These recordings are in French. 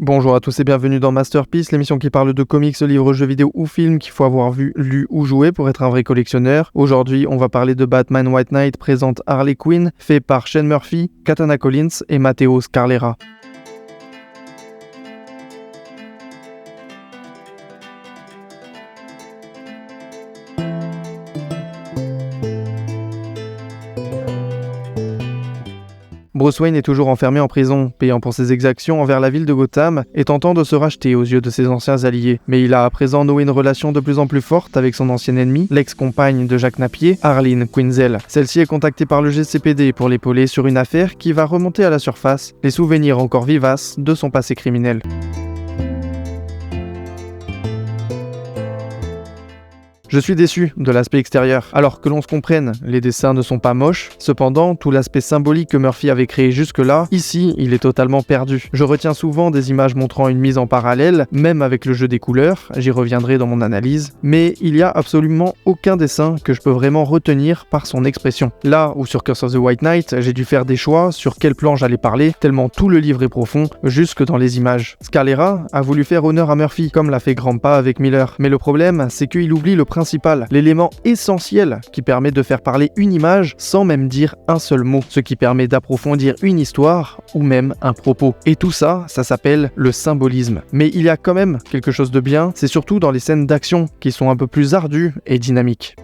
Bonjour à tous et bienvenue dans Masterpiece, l'émission qui parle de comics, livres, jeux vidéo ou films qu'il faut avoir vu, lu ou joué pour être un vrai collectionneur. Aujourd'hui, on va parler de Batman White Knight présente Harley Quinn, fait par Sean Murphy, Katana Collins et Matteo Scarlera. Bruce Wayne est toujours enfermé en prison, payant pour ses exactions envers la ville de Gotham et tentant de se racheter aux yeux de ses anciens alliés. Mais il a à présent noué une relation de plus en plus forte avec son ancienne ennemie, l'ex-compagne de Jack Napier, Harleen Quinzel. Celle-ci est contactée par le GCPD pour l'épauler sur une affaire qui va remonter à la surface, les souvenirs encore vivaces de son passé criminel. Je suis déçu de l'aspect extérieur. Alors que l'on se comprenne, les dessins ne sont pas moches, cependant, tout l'aspect symbolique que Murphy avait créé jusque-là, ici, il est totalement perdu. Je retiens souvent des images montrant une mise en parallèle, même avec le jeu des couleurs, j'y reviendrai dans mon analyse, mais il y a absolument aucun dessin que je peux vraiment retenir par son expression. Là où sur Curse of the White Knight, j'ai dû faire des choix sur quel plan j'allais parler, tellement tout le livre est profond, jusque dans les images. Scarlera a voulu faire honneur à Murphy, comme l'a fait Grandpa avec Miller, mais le problème, c'est qu'il oublie le principal, l'élément essentiel qui permet de faire parler une image sans même dire un seul mot, ce qui permet d'approfondir une histoire ou même un propos. Et tout ça, ça s'appelle le symbolisme. Mais il y a quand même quelque chose de bien, c'est surtout dans les scènes d'action qui sont un peu plus ardues et dynamiques.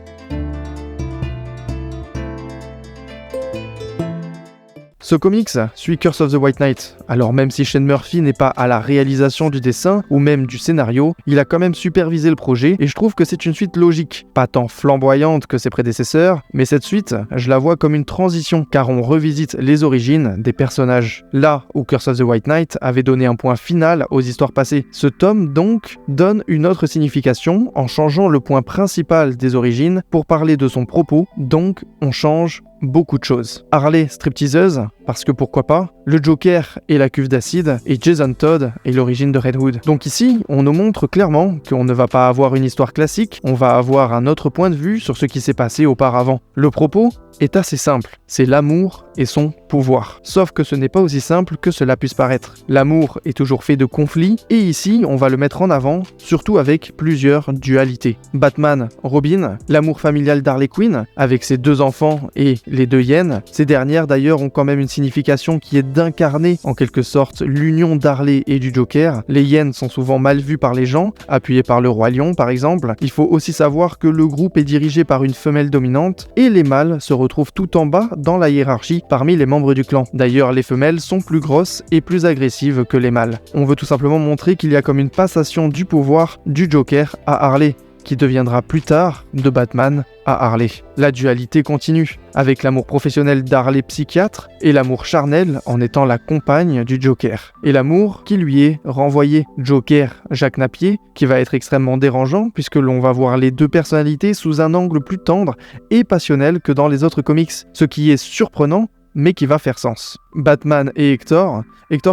Ce comics suit Curse of the White Knight, alors même si Sean Murphy n'est pas à la réalisation du dessin ou même du scénario, il a quand même supervisé le projet et je trouve que c'est une suite logique, pas tant flamboyante que ses prédécesseurs, mais cette suite, je la vois comme une transition car on revisite les origines des personnages. Là où Curse of the White Knight avait donné un point final aux histoires passées, ce tome donc donne une autre signification en changeant le point principal des origines pour parler de son propos, donc on change beaucoup de choses. Harley, stripteaseuse, parce que pourquoi pas, le Joker et la cuve d'acide, et Jason Todd et l'origine de Red Hood. Donc ici, on nous montre clairement qu'on ne va pas avoir une histoire classique, on va avoir un autre point de vue sur ce qui s'est passé auparavant. Le propos est assez simple, c'est l'amour et son pouvoir. Sauf que ce n'est pas aussi simple que cela puisse paraître. L'amour est toujours fait de conflits, et ici, on va le mettre en avant, surtout avec plusieurs dualités. Batman, Robin, l'amour familial d'Harley Quinn, avec ses deux enfants et les deux hyènes. Ces dernières d'ailleurs ont quand même une signification qui est d'incarner en quelque sorte l'union d'Harley et du Joker. Les hyènes sont souvent mal vues par les gens, appuyées par le roi lion par exemple. Il faut aussi savoir que le groupe est dirigé par une femelle dominante, et les mâles se retrouvent tout en bas dans la hiérarchie parmi les membres du clan. D'ailleurs, les femelles sont plus grosses et plus agressives que les mâles. On veut tout simplement montrer qu'il y a comme une passation du pouvoir du Joker à Harley, qui deviendra plus tard de Batman à Harley. La dualité continue, avec l'amour professionnel d'Harley psychiatre et l'amour charnel en étant la compagne du Joker. Et l'amour qui lui est renvoyé. Joker, Jack Napier, qui va être extrêmement dérangeant puisque l'on va voir les deux personnalités sous un angle plus tendre et passionnel que dans les autres comics, ce qui est surprenant mais qui va faire sens. Batman et Hector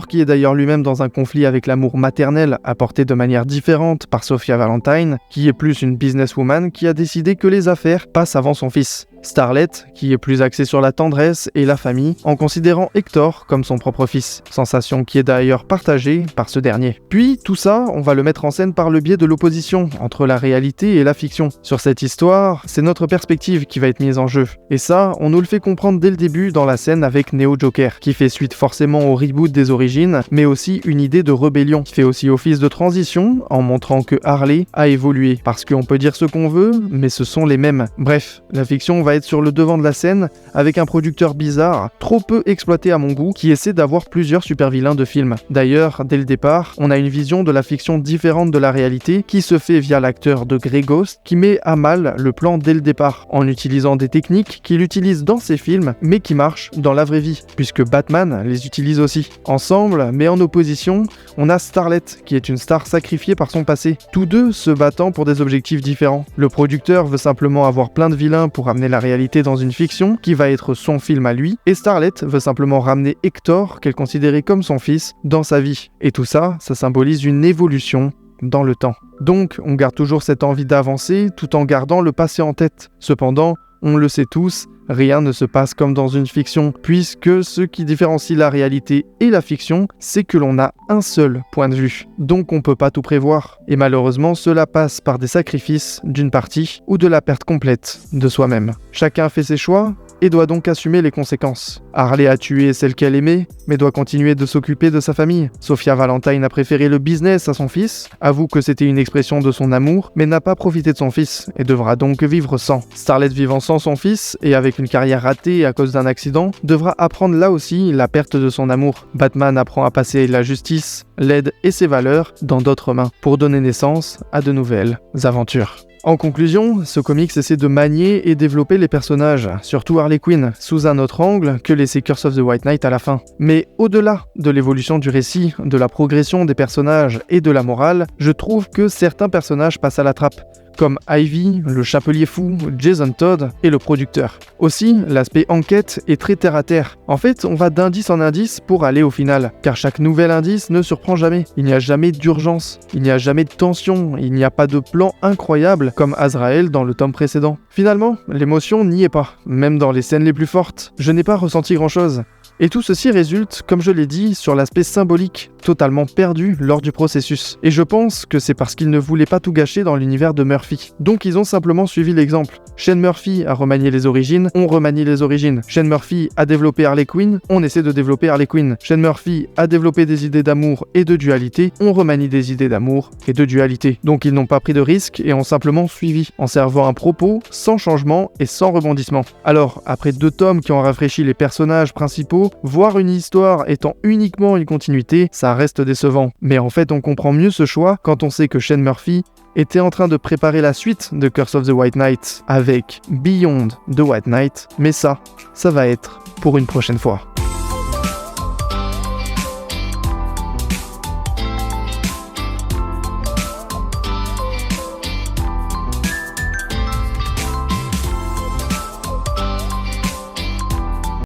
qui est d'ailleurs lui-même dans un conflit avec l'amour maternel apporté de manière différente par Sophia Valentine, qui est plus une businesswoman qui a décidé que les affaires passent avant son fils. Starlet, qui est plus axée sur la tendresse et la famille, en considérant Hector comme son propre fils, sensation qui est d'ailleurs partagée par ce dernier. Puis, tout ça, on va le mettre en scène par le biais de l'opposition entre la réalité et la fiction. Sur cette histoire, c'est notre perspective qui va être mise en jeu. Et ça, on nous le fait comprendre dès le début dans la scène avec Neo Joker, qui fait suite forcément au reboot des origines, mais aussi une idée de rébellion, qui fait aussi office de transition, en montrant que Harley a évolué. Parce qu'on peut dire ce qu'on veut, mais ce sont les mêmes. Bref, la fiction va être sur le devant de la scène avec un producteur bizarre, trop peu exploité à mon goût, qui essaie d'avoir plusieurs super vilains de films. D'ailleurs, dès le départ, on a une vision de la fiction différente de la réalité qui se fait via l'acteur de Grey Ghost qui met à mal le plan dès le départ, en utilisant des techniques qu'il utilise dans ses films mais qui marchent dans la vraie vie, puisque Batman les utilise aussi. Ensemble, mais en opposition, on a Starlet, qui est une star sacrifiée par son passé, tous deux se battant pour des objectifs différents. Le producteur veut simplement avoir plein de vilains pour amener la réalité dans une fiction qui va être son film à lui, et Starlet veut simplement ramener Hector, qu'elle considérait comme son fils, dans sa vie. Et tout ça, ça symbolise une évolution dans le temps. Donc, on garde toujours cette envie d'avancer tout en gardant le passé en tête. Cependant, on le sait tous, Rien ne se passe comme dans une fiction, puisque ce qui différencie la réalité et la fiction, c'est que l'on a un seul point de vue. Donc on peut pas tout prévoir. Et malheureusement, cela passe par des sacrifices d'une partie ou de la perte complète de soi-même. Chacun fait ses choix et doit donc assumer les conséquences. Harley a tué celle qu'elle aimait, mais doit continuer de s'occuper de sa famille. Sophia Valentine a préféré le business à son fils, avoue que c'était une expression de son amour, mais n'a pas profité de son fils, et devra donc vivre sans. Starlet vivant sans son fils, et avec une carrière ratée à cause d'un accident, devra apprendre là aussi la perte de son amour. Batman apprend à passer la justice, l'aide et ses valeurs dans d'autres mains, pour donner naissance à de nouvelles aventures. En conclusion, ce comics essaie de manier et développer les personnages, surtout Harley Quinn, sous un autre angle que laissait Curse of the White Knight à la fin. Mais au-delà de l'évolution du récit, de la progression des personnages et de la morale, je trouve que certains personnages passent à la trappe, comme Ivy, le chapelier fou, Jason Todd et le producteur. Aussi, l'aspect enquête est très terre-à-terre. En fait, on va d'indice en indice pour aller au final, car chaque nouvel indice ne surprend jamais. Il n'y a jamais d'urgence, il n'y a jamais de tension, il n'y a pas de plan incroyable comme Azrael dans le tome précédent. Finalement, l'émotion n'y est pas. Même dans les scènes les plus fortes, je n'ai pas ressenti grand-chose. Et tout ceci résulte, comme je l'ai dit, sur l'aspect symbolique, totalement perdu lors du processus. Et je pense que c'est parce qu'ils ne voulaient pas tout gâcher dans l'univers de Murphy. Donc ils ont simplement suivi l'exemple. Shane Murphy a remanié les origines, on remanie les origines. Shane Murphy a développé Harley Quinn, on essaie de développer Harley Quinn. Shane Murphy a développé des idées d'amour et de dualité, on remanie des idées d'amour et de dualité. Donc ils n'ont pas pris de risques et ont simplement suivi, en servant un propos sans changement et sans rebondissement. Alors, après 2 tomes qui ont rafraîchi les personnages principaux, voir une histoire étant uniquement une continuité, ça reste décevant. Mais en fait, on comprend mieux ce choix quand on sait que Shane Murphy était en train de préparer la suite de Curse of the White Knight avec Beyond the White Knight, mais ça va être pour une prochaine fois.